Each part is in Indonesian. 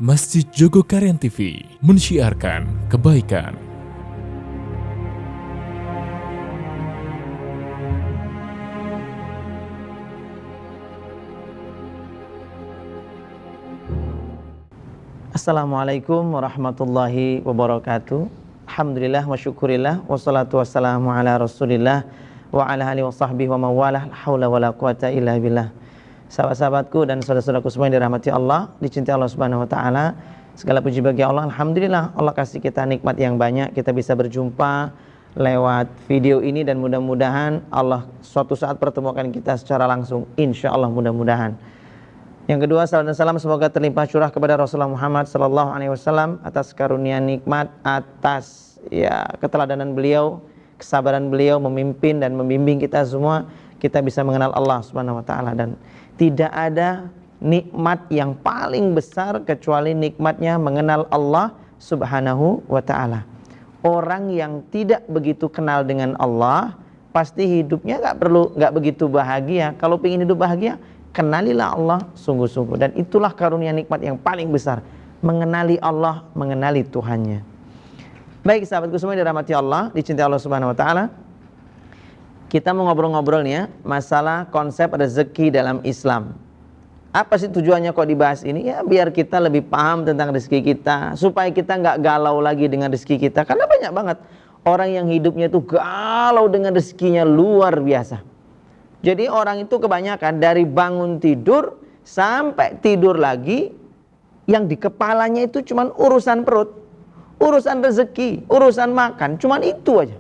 Masjid Jogokarian TV mensyiarkan kebaikan. Assalamualaikum warahmatullahi wabarakatuh. Alhamdulillah wa syukurillah wassalatu wassalamu ala rasulillah wa ala alihi wa sahbihi wa mawalah. La haula wa la quwata illa billah. Sahabat-sahabatku dan saudara-saudaraku semua yang dirahmati Allah, dicintai Allah Subhanahu wa taala. Segala puji bagi Allah. Alhamdulillah Allah kasih kita nikmat yang banyak. Kita bisa berjumpa lewat video ini dan mudah-mudahan Allah suatu saat pertemukan kita secara langsung. Insyaallah mudah-mudahan. Yang kedua, salam dan salam semoga terlimpah curah kepada Rasulullah Muhammad sallallahu alaihi wasallam atas karunia nikmat, atas keteladanan beliau, kesabaran beliau memimpin dan membimbing kita semua, kita bisa mengenal Allah Subhanahu wa taala. Dan tidak ada nikmat yang paling besar kecuali nikmatnya mengenal Allah Subhanahu wa taala. Orang yang tidak begitu kenal dengan Allah pasti hidupnya nggak begitu bahagia. Kalau ingin hidup bahagia, kenalilah Allah sungguh-sungguh. Dan itulah karunia nikmat yang paling besar, mengenali Allah, mengenali Tuhannya. Baik sahabatku semua yang dirahmati Allah, dicintai Allah Subhanahu wa taala. Kita mau ngobrol-ngobrolnya masalah konsep rezeki dalam Islam. Apa sih tujuannya kok dibahas ini? Ya biar kita lebih paham tentang rezeki kita, supaya kita nggak galau lagi dengan rezeki kita. Karena banyak banget orang yang hidupnya itu galau dengan rezekinya luar biasa. Jadi orang itu kebanyakan dari bangun tidur sampai tidur lagi, yang di kepalanya itu cuman urusan perut, urusan rezeki, urusan makan, cuman itu aja.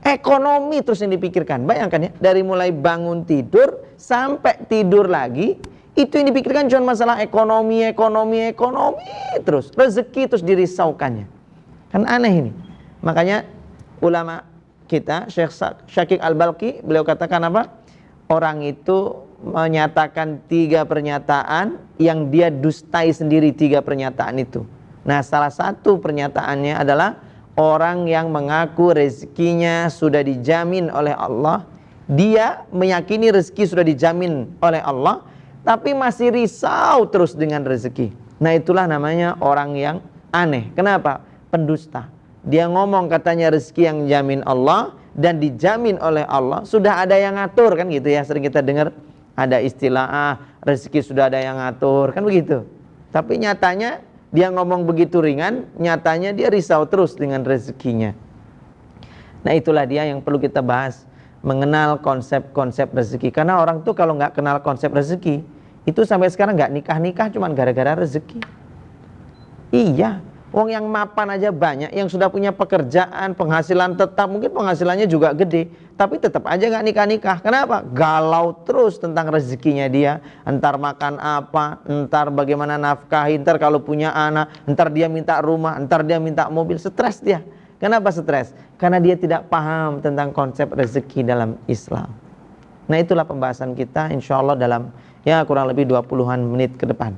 Ekonomi terus yang dipikirkan. Bayangkan ya, dari mulai bangun tidur sampai tidur lagi, itu yang dipikirkan cuma masalah ekonomi terus. Rezeki terus dirisaukannya. Kan aneh ini. Makanya ulama kita, Syekh Syakik Al-Balqi, beliau katakan apa? Orang itu menyatakan 3 pernyataan yang dia dustai sendiri 3 pernyataan itu. Nah, salah satu pernyataannya adalah orang yang mengaku rezekinya sudah dijamin oleh Allah. Dia meyakini rezeki sudah dijamin oleh Allah, tapi masih risau terus dengan rezeki. Nah, itulah namanya orang yang aneh. Kenapa? Pendusta. Dia ngomong katanya rezeki yang jamin Allah dan dijamin oleh Allah, sudah ada yang ngatur, kan gitu ya. Sering kita dengar ada istilah rezeki sudah ada yang ngatur, kan begitu. Tapi nyatanya dia ngomong begitu ringan, nyatanya dia risau terus dengan rezekinya. Nah, itulah dia yang perlu kita bahas, mengenal konsep-konsep rezeki. Karena orang tuh kalau nggak kenal konsep rezeki, itu sampai sekarang nggak nikah-nikah cuman gara-gara rezeki. Iya, wong yang mapan aja banyak, yang sudah punya pekerjaan, penghasilan tetap, mungkin penghasilannya juga gede, tapi tetap aja nggak nikah-nikah. Kenapa? Galau terus tentang rezekinya dia. Entar makan apa, entar bagaimana nafkahi, entar kalau punya anak, entar dia minta rumah, entar dia minta mobil. Stres dia. Kenapa stres? Karena dia tidak paham tentang konsep rezeki dalam Islam. Nah, itulah pembahasan kita insya Allah dalam kurang lebih 20-an menit ke depan.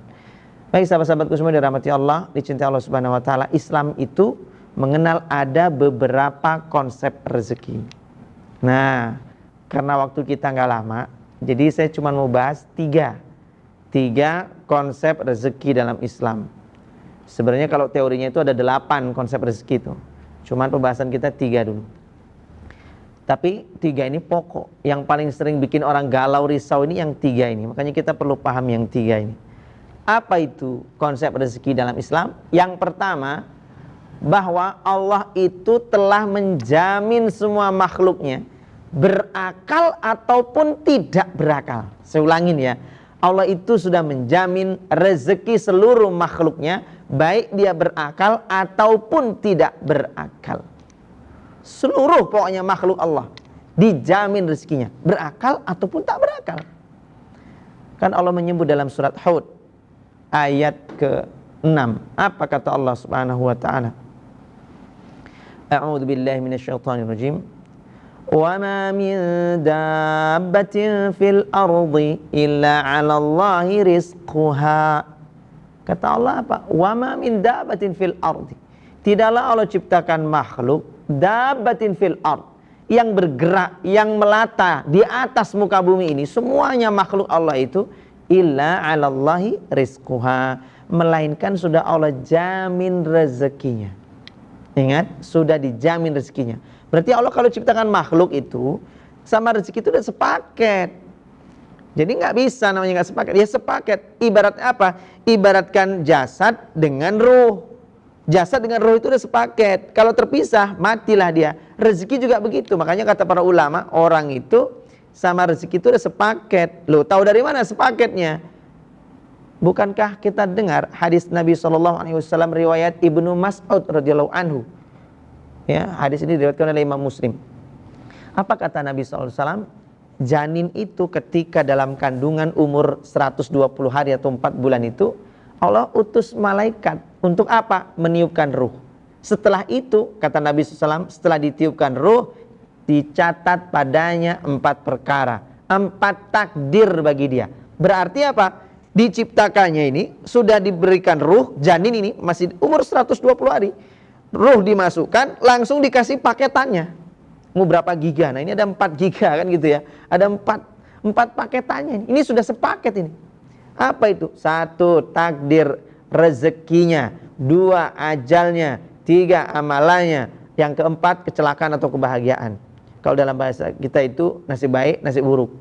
Baik sahabat-sahabatku semua dirahmati Allah, dicintai Allah Subhanahu wa taala. Islam itu mengenal ada beberapa konsep rezeki. Nah, karena waktu kita nggak lama, jadi saya cuma mau bahas 3 konsep rezeki dalam Islam. Sebenarnya kalau teorinya itu ada 8 konsep rezeki itu. Cuman pembahasan kita 3 dulu. Tapi 3 ini pokok. Yang paling sering bikin orang galau risau ini yang 3 ini. Makanya kita perlu paham yang 3 ini. Apa itu konsep rezeki dalam Islam? Yang pertama, bahwa Allah itu telah menjamin semua makhluknya, berakal ataupun tidak berakal. Saya ulangin ya, Allah itu sudah menjamin rezeki seluruh makhluknya, baik dia berakal ataupun tidak berakal. Seluruh pokoknya makhluk Allah dijamin rezekinya, berakal ataupun tak berakal. Kan Allah menyebut dalam surat Hud ayat ke-6. Apa kata Allah Subhanahu wa taala? A'udzu billahi minasyaitonir rajim. Wa ma min dabbatin fil ardi illa 'ala Allahi rizquha. Kata Allah apa? Wa ma min dabbatin fil ardi. Tidaklah Allah ciptakan makhluk dabbatin fil ard, yang bergerak, yang melata di atas muka bumi ini, semuanya makhluk Allah itu illa 'alallahi rizquha, melainkan sudah Allah jamin rezekinya. Ingat, sudah dijamin rezekinya. Berarti Allah kalau ciptakan makhluk itu sama rezeki itu udah sepaket. Jadi nggak bisa namanya nggak sepaket. Ya sepaket. Ibaratnya apa? Ibaratkan jasad dengan ruh. Jasad dengan ruh itu udah sepaket. Kalau terpisah, matilah dia. Rezeki juga begitu. Makanya kata para ulama, orang itu sama rezeki itu udah sepaket. Loh, tahu dari mana sepaketnya? Bukankah kita dengar hadis Nabi SAW riwayat Ibnu Mas'ud radhiyallahu anhu? Ya, hadis ini diriwayatkan oleh Imam Muslim. Apa kata Nabi SAW? Janin itu ketika dalam kandungan umur 120 hari atau 4 bulan itu, Allah utus malaikat untuk apa? Meniupkan ruh. Setelah itu, kata Nabi SAW, setelah ditiupkan ruh, dicatat padanya 4 perkara, 4 takdir bagi dia. Berarti apa? Diciptakannya ini sudah diberikan ruh, janin ini masih umur 120 hari. Ruh dimasukkan, langsung dikasih paketannya. Mau berapa giga? Nah, ini ada 4 giga kan gitu ya. Ada 4 paketannya. Ini sudah sepaket ini. Apa itu? 1 takdir rezekinya, 2 ajalnya, 3 amalannya, yang keempat kecelakaan atau kebahagiaan. Kalau dalam bahasa kita itu nasib baik, nasib buruk.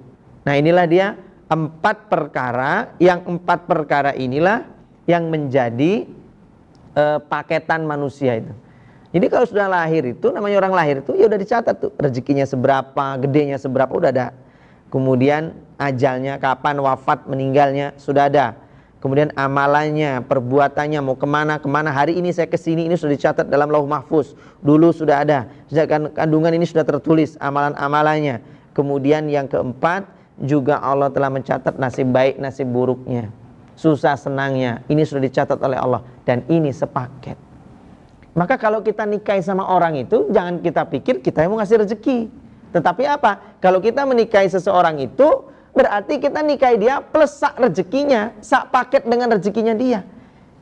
Nah, inilah dia 4 perkara, yang 4 perkara inilah yang menjadi paketan manusia itu. Jadi kalau sudah lahir itu, namanya orang lahir itu ya udah dicatat tuh, rezekinya seberapa, gedenya seberapa udah ada. Kemudian ajalnya kapan, wafat, meninggalnya sudah ada. Kemudian amalannya, perbuatannya, mau kemana, hari ini saya kesini, ini sudah dicatat dalam Lauh Mahfuz. Dulu sudah ada, sejak kandungan ini sudah tertulis amalan-amalannya. Kemudian yang keempat, juga Allah telah mencatat nasib baik, nasib buruknya, susah senangnya. Ini sudah dicatat oleh Allah dan ini sepaket. Maka kalau kita nikahi sama orang itu, jangan kita pikir kita yang mau ngasih rezeki. Tetapi apa? Kalau kita menikahi seseorang itu, berarti kita nikahi dia plus sak rezekinya, sak paket dengan rezekinya dia.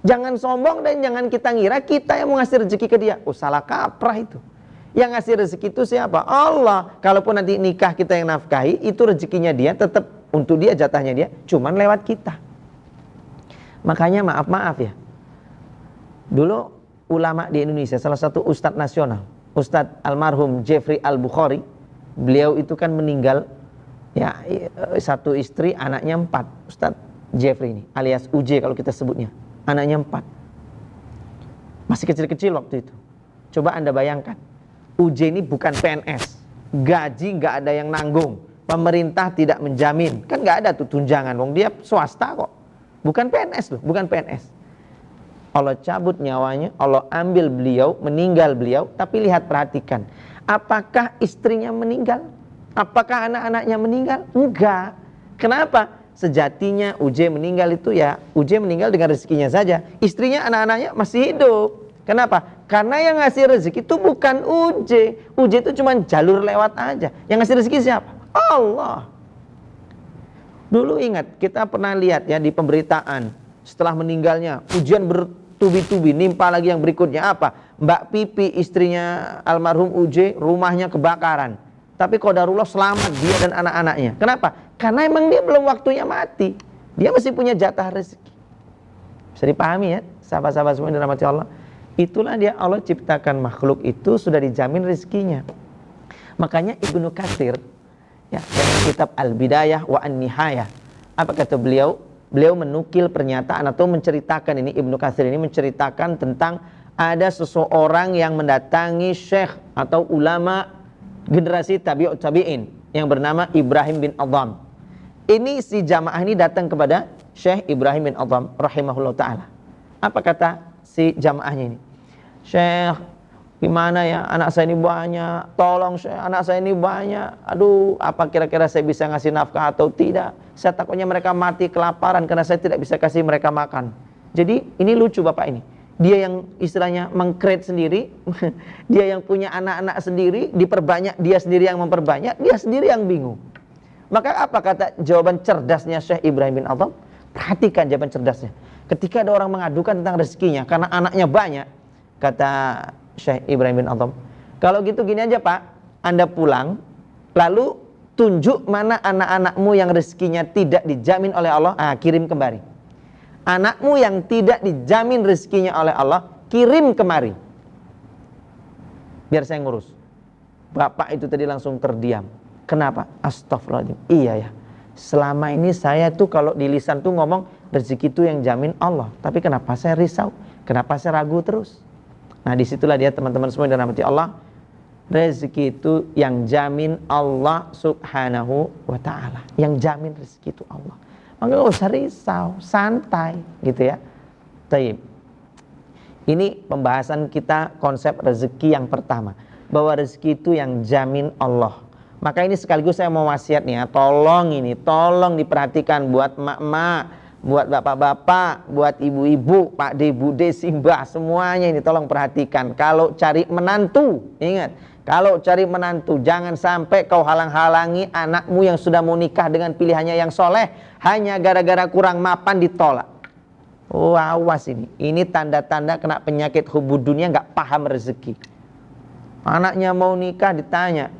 Jangan sombong dan jangan kita ngira kita yang mau ngasih rezeki ke dia. Oh, salah kaprah itu. Yang ngasih rezeki itu siapa? Allah. Kalaupun nanti nikah kita yang nafkahi, itu rezekinya dia, tetap untuk dia, jatahnya dia, cuman lewat kita. Makanya maaf ya, dulu ulama di Indonesia, salah satu ustadz nasional, Ustadz almarhum Jeffrey Al-Bukhari, beliau itu kan meninggal ya, 1 istri, anaknya 4. Ustadz Jeffrey ini alias UJ kalau kita sebutnya, anaknya 4, masih kecil-kecil waktu itu. Coba Anda bayangkan, UJ ini bukan PNS, gaji nggak ada yang nanggung, pemerintah tidak menjamin, kan nggak ada tuh tunjangan, wong dia swasta kok, bukan PNS loh, bukan PNS. Allah cabut nyawanya, Allah ambil beliau, meninggal beliau, tapi lihat, perhatikan, apakah istrinya meninggal? Apakah anak-anaknya meninggal? Enggak. Kenapa? Sejatinya UJ meninggal itu ya, UJ meninggal dengan rezekinya saja, istrinya, anak-anaknya masih hidup. Kenapa? Karena yang ngasih rezeki itu bukan UJ. UJ itu cuma jalur lewat aja. Yang ngasih rezeki siapa? Allah. Dulu ingat, kita pernah lihat ya di pemberitaan, setelah meninggalnya ujian bertubi-tubi, nimpa lagi yang berikutnya apa? Mbak Pipi, istrinya almarhum UJ, rumahnya kebakaran. Tapi qadarullah selamat dia dan anak-anaknya. Kenapa? Karena emang dia belum waktunya mati. Dia masih punya jatah rezeki. Bisa dipahami ya, sahabat-sahabat semua yang dirahmati Allah. Itulah dia, Allah ciptakan makhluk itu sudah dijamin rezekinya. Makanya Ibnu Katsir ya, dalam kitab Al-Bidayah wa An-Nihayah, apa kata beliau? Beliau menukil pernyataan atau menceritakan, ini Ibnu Katsir ini menceritakan tentang ada seseorang yang mendatangi syekh atau ulama generasi tabi'ut tabi'in yang bernama Ibrahim bin Adham. Ini si jamaah ini datang kepada Syekh Ibrahim bin Adham rahimahullah ta'ala. Apa kata si jamaahnya ini? Syekh, gimana ya, anak saya ini banyak, tolong Syekh, anak saya ini banyak, aduh, apa kira-kira saya bisa ngasih nafkah atau tidak? Saya takutnya mereka mati kelaparan karena saya tidak bisa kasih mereka makan. Jadi ini lucu bapak ini, dia yang istilahnya mengkreat sendiri, dia yang punya anak-anak sendiri, diperbanyak, dia sendiri yang memperbanyak, dia sendiri yang bingung. Maka apa kata jawaban cerdasnya Syekh Ibrahim bin Adham? Perhatikan jawaban cerdasnya. Ketika ada orang mengadukan tentang rezekinya karena anaknya banyak, kata Syekh Ibrahim bin Adham, kalau gitu gini aja Pak, Anda pulang, lalu tunjuk mana anak-anakmu yang rezekinya tidak dijamin oleh Allah, kirim kembali. Anakmu yang tidak dijamin rezekinya oleh Allah, kirim kemari, biar saya ngurus. Bapak itu tadi langsung terdiam. Kenapa? Astagfirullahaladzim. Iya ya, selama ini saya tuh kalau di lisan tuh ngomong rezeki itu yang jamin Allah, tapi kenapa saya risau? Kenapa saya ragu terus? Nah, disitulah dia teman-teman semua yang dirahmati Allah. Rezeki itu yang jamin Allah subhanahu wa ta'ala. Yang jamin rezeki itu Allah. Maka gak usah risau, santai gitu ya. Taib. Ini pembahasan kita konsep rezeki yang pertama, bahwa rezeki itu yang jamin Allah. Maka ini sekaligus saya mau wasiat nih ya, tolong diperhatikan buat emak-emak, buat bapak-bapak, buat ibu-ibu, Pak De, Bude, Simbah, semuanya ini tolong perhatikan. Kalau cari menantu, ingat, kalau cari menantu jangan sampai kau halang-halangi anakmu yang sudah mau nikah dengan pilihannya yang soleh hanya gara-gara kurang mapan ditolak. Oh, awas ini tanda-tanda kena penyakit hubud dunia, nggak paham rezeki. Anaknya mau nikah ditanya,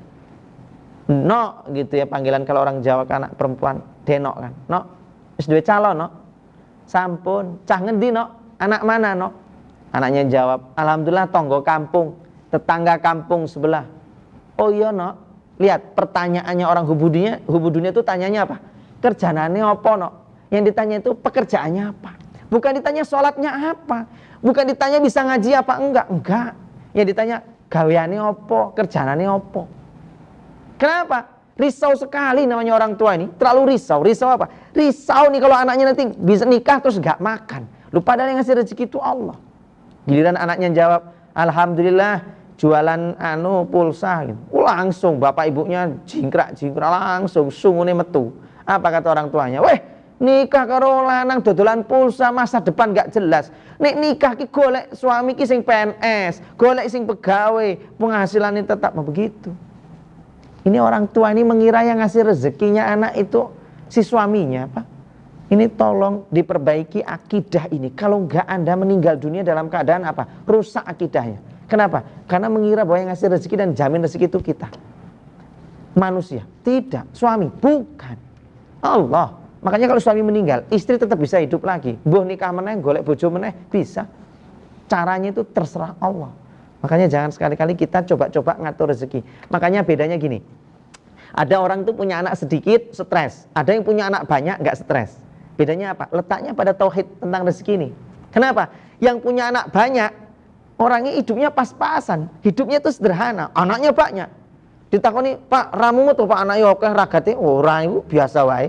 no gitu ya, panggilan kalau orang Jawa kan anak perempuan denok kan, no wis duwe calon no, sampun cah ngendi no, anak mana no. Anaknya jawab, alhamdulillah tonggo kampung, tetangga kampung sebelah. Oh iya no, lihat pertanyaannya orang hubud dunia itu tanyanya apa? Kerjaannya apa no? Yang ditanya itu pekerjaannya apa? Bukan ditanya sholatnya apa, bukan ditanya bisa ngaji apa enggak. Yang ditanya gaweane opo, kerjaannya opo. Kenapa? Risau sekali namanya orang tua ini, terlalu risau. Risau apa? Risau nih kalau anaknya nanti bisa nikah terus gak makan. Lupa dari yang ngasih rezeki itu Allah. Giliran anaknya jawab, alhamdulillah jualan pulsa gitu. Langsung bapak ibunya jingkrak langsung sungune metu. Apa kata orang tuanya? Weh, nikah karo lanang dodolan pulsa, masa depan gak jelas. Nek nikah ki golek suami ki sing PNS, golek sing pegawai, penghasilannya tetap begitu. Ini orang tua ini mengira yang ngasih rezekinya anak itu si suaminya, Pak. Ini tolong diperbaiki akidah ini. Kalau enggak Anda meninggal dunia dalam keadaan apa? Rusak akidahnya. Kenapa? Karena mengira bahwa yang ngasih rezeki dan jamin rezeki itu kita. Manusia. Tidak. Suami. Bukan. Allah. Makanya kalau suami meninggal, istri tetap bisa hidup lagi. Mbuh nikah meneh, golek bojo meneh, bisa. Caranya itu terserah Allah. Makanya jangan sekali-kali kita coba-coba ngatur rezeki. Makanya bedanya gini. Ada orang tuh punya anak sedikit, stres. Ada yang punya anak banyak, nggak stres. Bedanya apa? Letaknya pada tauhid tentang rezeki ini. Kenapa? Yang punya anak banyak, orangnya hidupnya pas-pasan. Hidupnya tuh sederhana. Anaknya banyak. Ditakoni, Pak, ramumu tuh Pak anaknya oke ragate ora iku biasa wae.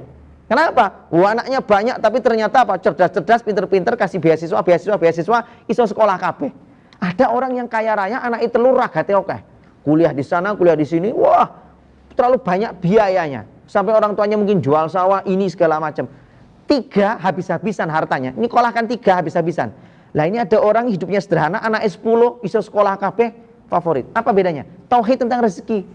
Kenapa? Anaknya banyak tapi ternyata apa? Cerdas-cerdas, pinter-pinter, kasih beasiswa, iso sekolah kabeh. Ada orang yang kaya raya, anak itu telur ragate oke. Kuliah di sana, kuliah di sini, wah, terlalu banyak biayanya. Sampai orang tuanya mungkin jual sawah, ini segala macam. 3 habis-habisan hartanya. Ini kolahkan 3 habis-habisan. Lah ini ada orang hidupnya sederhana, anak S10, iso sekolah kabeh, favorit. Apa bedanya? Tauhid tentang rezeki.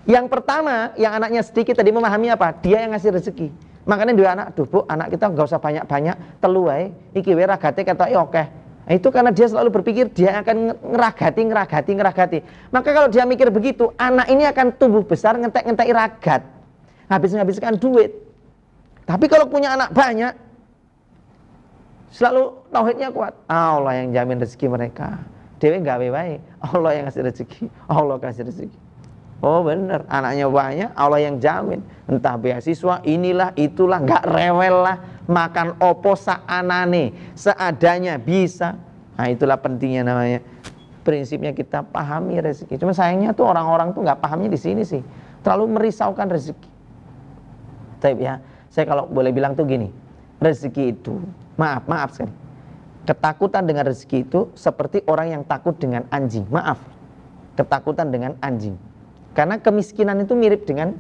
Yang pertama, yang anaknya sedikit tadi memahami apa? Dia yang ngasih rezeki. Makanya dua anak, duh Bu, anak kita enggak usah banyak-banyak, telu wae. Iki wae ragate ketoke oke. Nah, itu karena dia selalu berpikir dia akan ngeragati. Maka kalau dia mikir begitu, anak ini akan tumbuh besar ngentek-ngentek ragat. Habis-habiskan duit. Tapi kalau punya anak banyak, selalu tauhidnya kuat. Allah yang jamin rezeki mereka. Dewe gawe wae. Allah yang ngasih rezeki. Allah kasih rezeki. Oh benar, anaknya banyak, Allah yang jamin. Entah beasiswa, inilah, itulah, gak rewel lah. Makan opo saanane, seadanya bisa. Nah itulah pentingnya namanya. Prinsipnya kita pahami rezeki. Cuma sayangnya tuh orang-orang tuh gak pahamnya di sini sih. Terlalu merisaukan rezeki. Tapi ya, saya kalau boleh bilang tuh gini. Rezeki itu, maaf sekali. Ketakutan dengan rezeki itu seperti orang yang takut dengan anjing. Maaf, ketakutan dengan anjing. Karena kemiskinan itu mirip dengan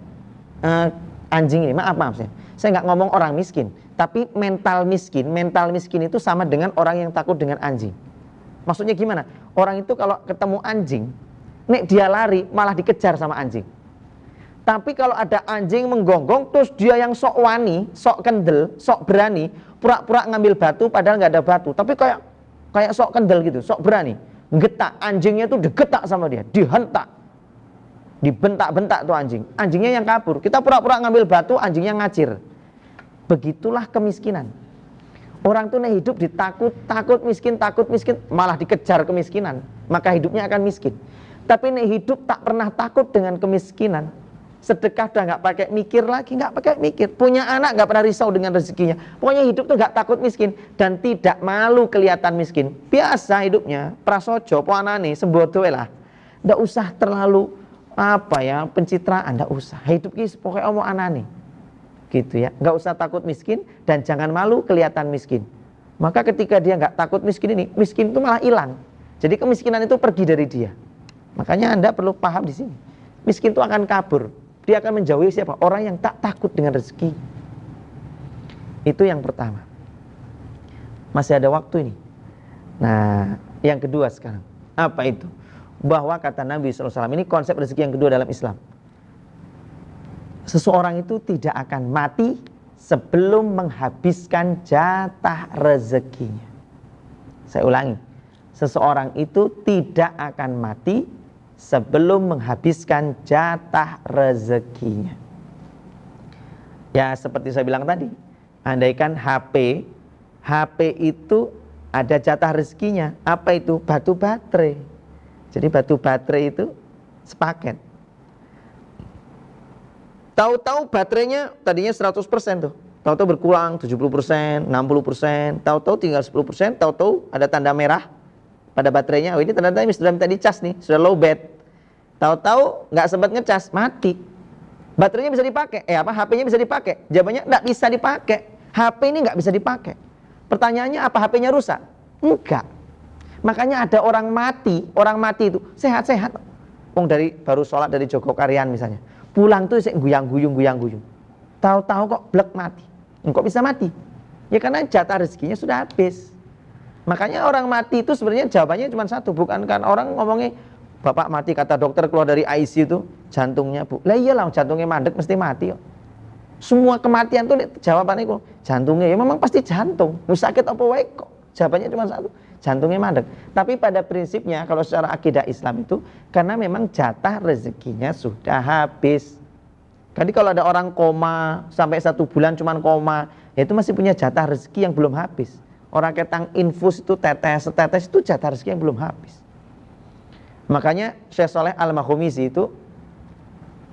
anjing ini. Maaf saya nggak ngomong orang miskin, tapi mental miskin itu sama dengan orang yang takut dengan anjing. Maksudnya gimana? Orang itu kalau ketemu anjing, nek dia lari malah dikejar sama anjing. Tapi kalau ada anjing menggonggong, terus dia yang sok wani, sok kendel, sok berani, pura-pura ngambil batu padahal nggak ada batu, tapi kayak sok kendel gitu, sok berani, getak, anjingnya tuh digetak sama dia, dihentak. Dibentak-bentak tuh anjing. Anjingnya yang kabur. Kita pura-pura ngambil batu, anjingnya ngacir. Begitulah kemiskinan. Orang tuh hidup takut miskin, malah dikejar kemiskinan, maka hidupnya akan miskin. Tapi hidup tak pernah takut dengan kemiskinan, sedekah udah nggak pakai mikir lagi, nggak pakai mikir. Punya anak nggak pernah risau dengan rezekinya. Pokoknya hidup tuh nggak takut miskin dan tidak malu kelihatan miskin. Biasa hidupnya, prasojo, puanane, sembodo lah. Nggak usah terlalu pencitraan, nggak usah. Hidup ini pokoknya omong anane. Gitu ya, nggak usah takut miskin dan jangan malu kelihatan miskin. Maka ketika dia nggak takut miskin ini, miskin itu malah hilang. Jadi kemiskinan itu pergi dari dia. Makanya Anda perlu paham di sini. Miskin itu akan kabur. Dia akan menjauhi siapa? Orang yang tak takut dengan rezeki. Itu yang pertama. Masih ada waktu ini. Nah, yang kedua sekarang. Apa itu? Bahwa kata Nabi SAW, ini konsep rezeki yang kedua dalam Islam. Seseorang itu tidak akan mati sebelum menghabiskan jatah rezekinya. Saya ulangi, seseorang itu tidak akan mati sebelum menghabiskan jatah rezekinya. Ya seperti saya bilang tadi, andaikan HP itu ada jatah rezekinya. Apa itu? Batu baterai. Jadi batu baterai itu sepaket. Tahu-tahu baterainya tadinya 100% tuh. Tahu-tahu berkurang 70%, 60%, tahu-tahu tinggal 10%, tahu-tahu ada tanda merah pada baterainya. Oh ini tanda-tanda sudah minta dicas nih, sudah low bed. Tahu-tahu nggak sempat ngecas, mati. Baterainya bisa dipakai, HP-nya bisa dipakai. Jawabannya nggak bisa dipakai. HP ini nggak bisa dipakai. Pertanyaannya apa HP-nya rusak? Enggak. Makanya ada orang mati itu sehat-sehat. Dari baru sholat dari Jogokarian misalnya. Pulang tuh guyang-guyung. Tahu-tahu kok blek mati. Kok bisa mati? Ya karena jatah rezekinya sudah habis. Makanya orang mati itu sebenarnya jawabannya cuma satu. Bukan kan orang ngomongnya, bapak mati kata dokter keluar dari ICU itu jantungnya bu. Lah iyalah jantungnya mandek mesti mati. Semua kematian tuh jawabannya kok jantungnya. Ya memang pasti jantung. Sakit apa wae kok. Jawabannya cuma satu. Jantungnya mandek. Tapi pada prinsipnya kalau secara akidah Islam itu karena memang jatah rezekinya sudah habis. Jadi kalau ada orang koma sampai 1 bulan cuman koma, ya itu masih punya jatah rezeki yang belum habis. Orang ketang infus itu tetes itu jatah rezeki yang belum habis. Makanya Syekh Shaleh Al-Makhumisi itu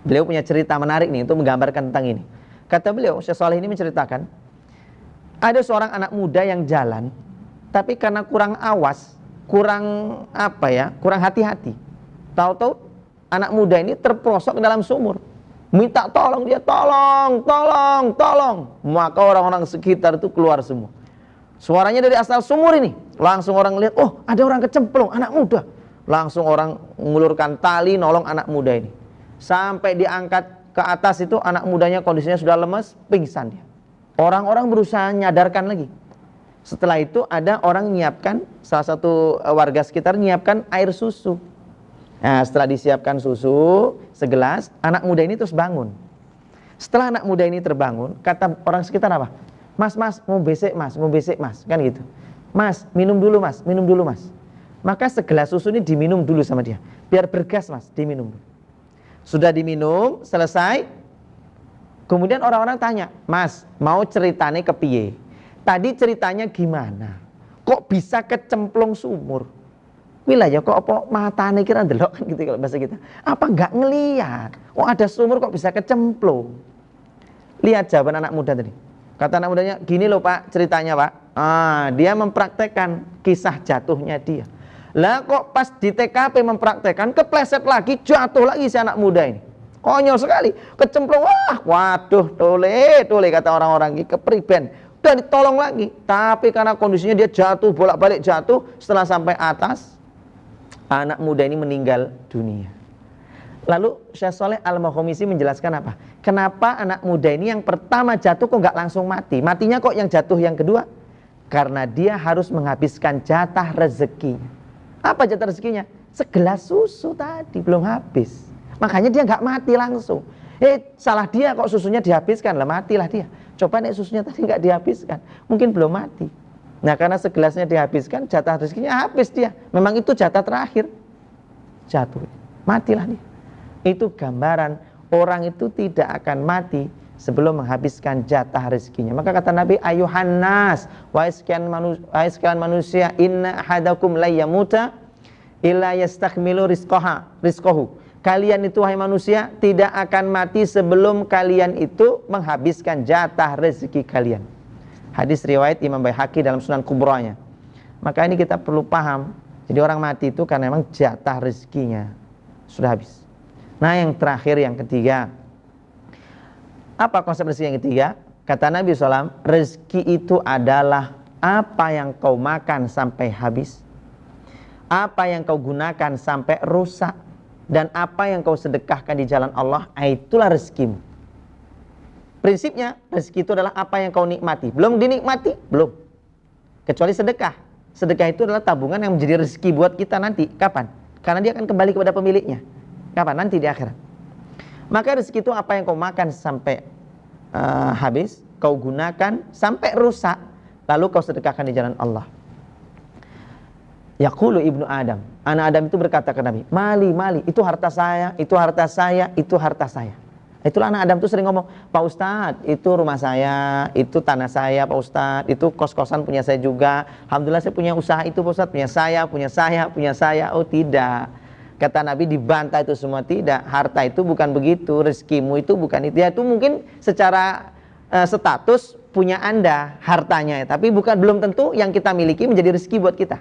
beliau punya cerita menarik nih untuk menggambarkan tentang ini. Kata beliau, Syekh Shaleh ini menceritakan ada seorang anak muda yang jalan tapi karena kurang awas, kurang hati-hati. Tahu-tahu anak muda ini terperosok ke dalam sumur. Minta tolong dia, tolong. Maka orang-orang sekitar itu keluar semua. Suaranya dari asal sumur ini. Langsung orang lihat, oh ada orang kecemplung, anak muda. Langsung orang mengulurkan tali nolong anak muda ini. Sampai diangkat ke atas itu anak mudanya kondisinya sudah lemes, pingsan dia. Orang-orang berusaha nyadarkan lagi. Setelah itu ada orang nyiapkan, salah satu warga sekitar nyiapkan air susu. Nah setelah disiapkan susu segelas, anak muda ini terus bangun. Setelah anak muda ini terbangun, kata orang sekitar apa? Mas, mau besek mas, kan gitu. Mas, minum dulu mas. Maka segelas susu ini diminum dulu sama dia. Biar bergas mas, diminum. Sudah diminum, selesai. Kemudian orang-orang tanya, mas mau ceritanya ke piye? Tadi ceritanya gimana? Kok bisa kecemplung sumur? Wilayah kok apa matane kira ndelok kan gitu kalau bahasa kita. Apa enggak ngelihat? Oh ada sumur kok bisa kecemplung? Lihat jawaban anak muda tadi. Kata anak mudanya, gini loh pak ceritanya pak. Dia mempraktekkan kisah jatuhnya dia. Lah kok pas di TKP mempraktekkan, kepleset lagi, jatuh lagi si anak muda ini. Konyol sekali, kecemplung. Waduh, tole kata orang-orang ini, kepriben. Udah ditolong lagi, tapi karena kondisinya dia jatuh, bolak-balik jatuh, setelah sampai atas, anak muda ini meninggal dunia. Lalu Syekh Shaleh Al-Makhumisi menjelaskan apa? Kenapa anak muda ini yang pertama jatuh kok nggak langsung mati? Matinya kok yang jatuh yang kedua? Karena dia harus menghabiskan jatah rezekinya. Apa jatah rezekinya? Segelas susu tadi belum habis. Makanya dia nggak mati langsung. Salah dia kok susunya dihabiskan, lah matilah dia. Coba nih susunya tadi nggak dihabiskan, mungkin belum mati. Nah karena segelasnya dihabiskan, jatah rezekinya habis dia. Memang itu jatah terakhir. Jatuh, matilah dia. Itu gambaran orang itu tidak akan mati sebelum menghabiskan jatah rezekinya. Maka kata Nabi, ayuhan nas, wahai sekalian manusia, inna ahadakum la yamuta illa yastakmilu rizqahu. Kalian itu wahai manusia tidak akan mati sebelum kalian itu menghabiskan jatah rezeki kalian. Hadis riwayat Imam Baihaqi dalam Sunan Kubranya. Maka ini kita perlu paham. Jadi orang mati itu karena memang jatah rezekinya sudah habis. Nah yang terakhir, yang ketiga, apa konsep rezeki yang ketiga? Kata Nabi SAW, rezeki itu adalah apa yang kau makan sampai habis, apa yang kau gunakan sampai rusak, dan apa yang kau sedekahkan di jalan Allah, itulah rezekimu. Prinsipnya rezeki itu adalah apa yang kau nikmati. Belum dinikmati, belum. Kecuali sedekah. Sedekah itu adalah tabungan yang menjadi rezeki buat kita nanti. Kapan? Karena dia akan kembali kepada pemiliknya. Kapan? Nanti di akhirat. Maka rezeki itu apa yang kau makan sampai habis, kau gunakan sampai rusak, lalu kau sedekahkan di jalan Allah. Yaqulu ibnu Adam, anak Adam itu berkata ke Nabi, mali, itu harta saya, itu harta saya, itu harta saya. Itulah anak Adam tuh sering ngomong, Pak Ustadz, itu rumah saya, itu tanah saya, Pak Ustadz, itu kos-kosan punya saya juga. Alhamdulillah saya punya usaha itu, Pak Ustadz, punya saya. Oh tidak. Kata Nabi, dibantah itu semua. Tidak. Harta itu bukan begitu, rezekimu itu bukan itu. Ya itu mungkin secara status punya Anda hartanya, tapi belum tentu yang kita miliki menjadi rezeki buat kita.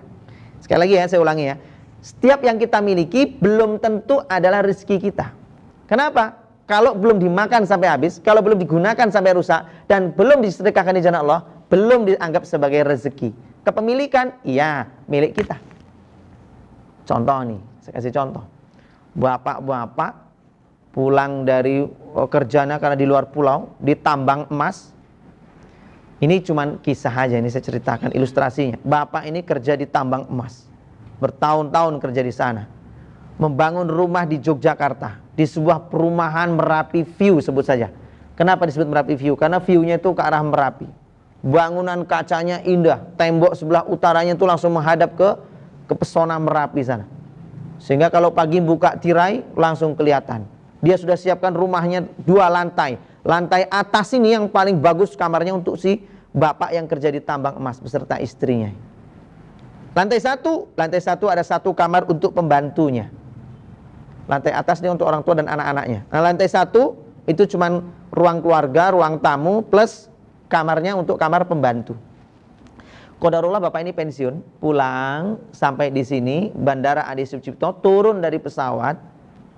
Sekali lagi ya, saya ulangi ya. Setiap yang kita miliki belum tentu adalah rezeki kita. Kenapa? Kalau belum dimakan sampai habis, kalau belum digunakan sampai rusak, dan belum disedekahkan di jalan Allah, belum dianggap sebagai rezeki. Kepemilikan, iya, milik kita. Contoh nih, saya kasih contoh. Bapak-bapak pulang dari kerjanya karena di luar pulau, di tambang emas. Ini cuma kisah aja, ini saya ceritakan ilustrasinya. Bapak ini kerja di tambang emas, bertahun-tahun kerja di sana. Membangun rumah di Yogyakarta, di sebuah perumahan Merapi View sebut saja. Kenapa disebut Merapi View? Karena view-nya itu ke arah Merapi. Bangunan kacanya indah, tembok sebelah utaranya itu langsung menghadap ke pesona Merapi sana. Sehingga kalau pagi buka tirai langsung kelihatan. Dia sudah siapkan rumahnya 2 lantai. Lantai atas ini yang paling bagus kamarnya untuk si bapak yang kerja di tambang emas beserta istrinya. Lantai satu ada 1 kamar untuk pembantunya. Lantai atas ini untuk orang tua dan anak-anaknya. Nah, lantai 1 itu cuma ruang keluarga, ruang tamu, plus kamarnya untuk kamar pembantu. Qadarullah bapak ini pensiun, pulang sampai di sini, Bandara Adi Sucipto, turun dari pesawat.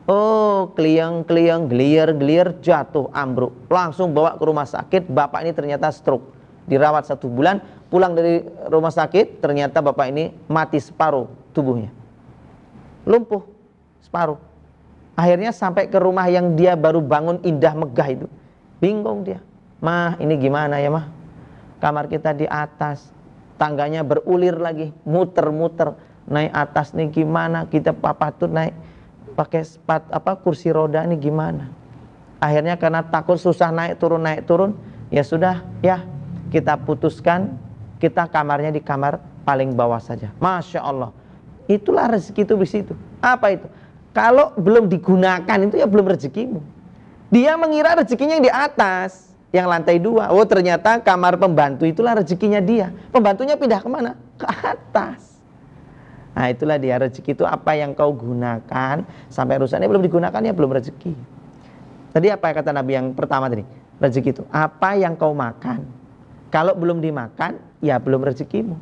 Oh, kliang, gelir, jatuh, ambruk. Langsung bawa ke rumah sakit, bapak ini ternyata stroke. Dirawat 1 bulan, pulang dari rumah sakit, ternyata bapak ini mati separuh tubuhnya. Lumpuh, separuh. Akhirnya sampai ke rumah yang dia baru bangun indah megah itu. Bingung dia. Mah, ini gimana ya mah? Kamar kita di atas, tangganya berulir lagi, muter-muter. Naik atas nih gimana? Kita papa tuh naik pakai kursi roda nih gimana? Akhirnya karena takut susah naik turun, ya sudah ya kita putuskan kita kamarnya di kamar paling bawah saja. Masya Allah. Itulah rezeki itu di situ. Apa itu? Kalau belum digunakan itu ya belum rezekimu. Dia mengira rezekinya yang di atas, yang lantai 2. Oh ternyata kamar pembantu itulah rezekinya dia. Pembantunya pindah kemana? Ke atas. Nah itulah dia, rezeki itu apa yang kau gunakan sampai rusaknya belum digunakan ya belum rezeki. Tadi apa kata Nabi yang pertama tadi? Rezeki itu apa yang kau makan. Kalau belum dimakan ya belum rezekimu.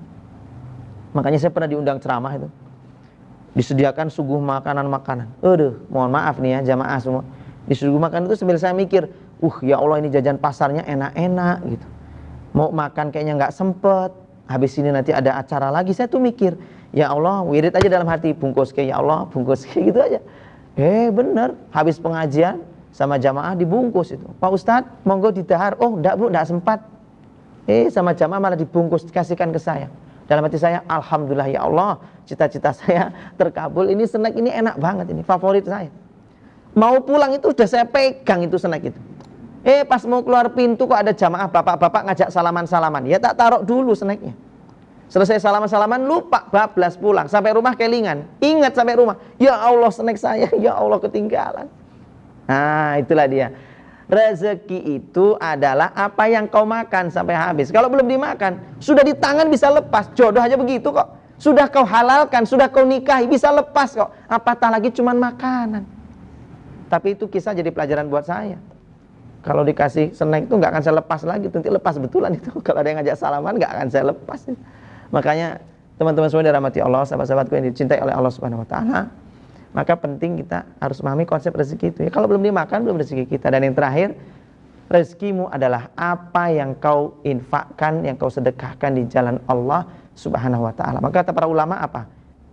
Makanya saya pernah diundang ceramah itu. Disediakan suguh makanan-makanan. Aduh, mohon maaf nih ya jamaah semua. Disuguh makan itu sambil saya mikir, ya Allah ini jajan pasarnya enak-enak gitu. Mau makan kayaknya nggak sempet. Habis ini nanti ada acara lagi. Saya tuh mikir, ya Allah, wirid aja dalam hati, bungkus ke ya Allah, bungkus ke gitu aja. Bener, habis pengajian sama jamaah dibungkus itu. Pak Ustadz, monggo didahar. Oh, enggak Bu, enggak sempat. Sama jamaah malah dibungkus, dikasihkan ke saya. Dalam hati saya, alhamdulillah ya Allah, cita-cita saya terkabul. Ini snack ini enak banget ini, favorit saya. Mau pulang itu udah saya pegang itu snack itu. Pas mau keluar pintu kok ada jamaah bapak-bapak ngajak salaman-salaman. Ya tak taruh dulu snacknya. Selesai salaman-salaman lupa, bablas pulang. Sampai rumah kelingan. Ingat sampai rumah, ya Allah snack saya, ya Allah ketinggalan. Nah itulah dia. Rezeki itu adalah apa yang kau makan sampai habis. Kalau belum dimakan, sudah di tangan bisa lepas. Jodoh aja begitu kok. Sudah kau halalkan, sudah kau nikahi, bisa lepas kok. Apatah lagi cuman makanan. Tapi itu kisah jadi pelajaran buat saya. Kalau dikasih snack itu nggak akan saya lepas lagi. Nanti lepas betulan itu. Kalau ada yang ngajak salaman nggak akan saya lepas. Makanya teman-teman semua dirahmati Allah, sahabat-sahabatku yang dicintai oleh Allah Subhanahu Wa Taala. Maka penting kita harus memahami konsep rezeki itu. Ya, kalau belum dimakan, belum rezeki kita. Dan yang terakhir, rezekimu adalah apa yang kau infakkan, yang kau sedekahkan di jalan Allah Subhanahu Wa Taala. Maka kata para ulama apa?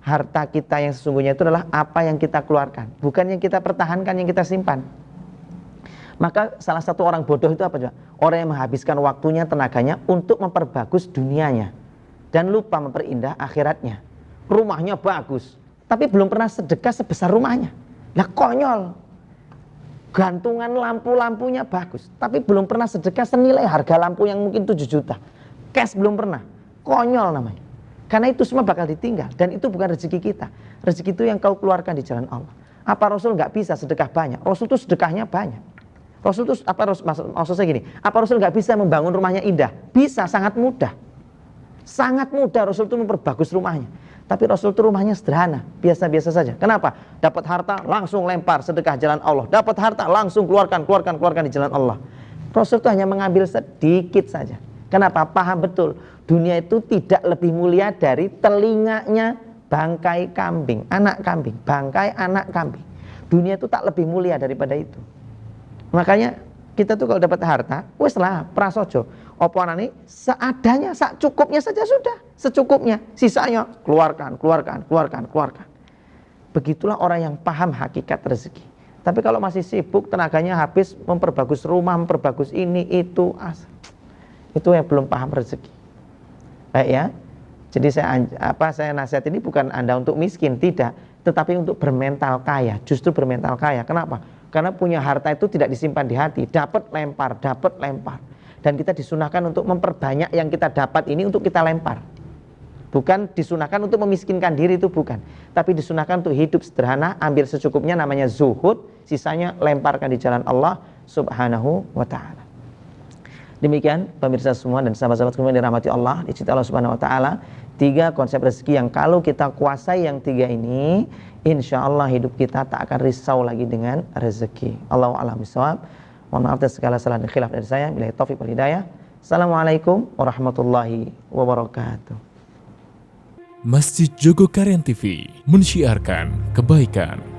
Harta kita yang sesungguhnya itu adalah apa yang kita keluarkan, bukan yang kita pertahankan, yang kita simpan. Maka salah satu orang bodoh itu apa juga? Orang yang menghabiskan waktunya, tenaganya untuk memperbagus dunianya dan lupa memperindah akhiratnya. Rumahnya bagus, tapi belum pernah sedekah sebesar rumahnya. Lah konyol. Gantungan lampu-lampunya bagus, tapi belum pernah sedekah senilai harga lampu yang mungkin 7 juta. Cash belum pernah. Konyol namanya. Karena itu semua bakal ditinggal. Dan itu bukan rezeki kita. Rezeki itu yang kau keluarkan di jalan Allah. Apa Rasul nggak bisa sedekah banyak? Rasul itu sedekahnya banyak. Rasul itu apa? Maksud saya gini, apa Rasul nggak bisa membangun rumahnya indah? Bisa, sangat mudah. Sangat mudah Rasul itu memperbagus rumahnya. Tapi Rasul itu rumahnya sederhana, biasa-biasa saja. Kenapa? Dapat harta langsung lempar sedekah jalan Allah. Dapat harta langsung keluarkan di jalan Allah. Rasul itu hanya mengambil sedikit saja. Kenapa? Paham betul. Dunia itu tidak lebih mulia dari telinganya bangkai kambing, anak kambing, bangkai anak kambing. Dunia itu tak lebih mulia daripada itu. Makanya kita tuh kalau dapat harta, wes lah prasojo. Opo anane seadanya, secukupnya saja sudah, secukupnya. Sisanya keluarkan. Begitulah orang yang paham hakikat rezeki. Tapi kalau masih sibuk, tenaganya habis memperbagus rumah, memperbagus ini itu yang belum paham rezeki. Baik ya. Jadi saya nasihat ini bukan Anda untuk miskin, tidak, tetapi untuk bermental kaya, justru bermental kaya. Kenapa? Karena punya harta itu tidak disimpan di hati, dapat lempar. Dan kita disunahkan untuk memperbanyak yang kita dapat ini untuk kita lempar. Bukan disunahkan untuk memiskinkan diri, itu bukan. Tapi disunahkan untuk hidup sederhana, ambil secukupnya, namanya zuhud, sisanya lemparkan di jalan Allah Subhanahu wa Ta'ala. Demikian pemirsa semua dan sahabat-sahabat semua yang dirahmati Allah, dicintai Allah Subhanahu wa Ta'ala. 3 konsep rezeki yang kalau kita kuasai yang 3 ini, insya Allah hidup kita tak akan risau lagi dengan rezeki. Allahu a'lam bishawab. Mohon maaf atas segala salah dan khilaf dari saya. Billahi taufiq wal hidayah. Assalamualaikum warahmatullahi wabarakatuh. Masjid Jogokarian TV mensyiarkan kebaikan.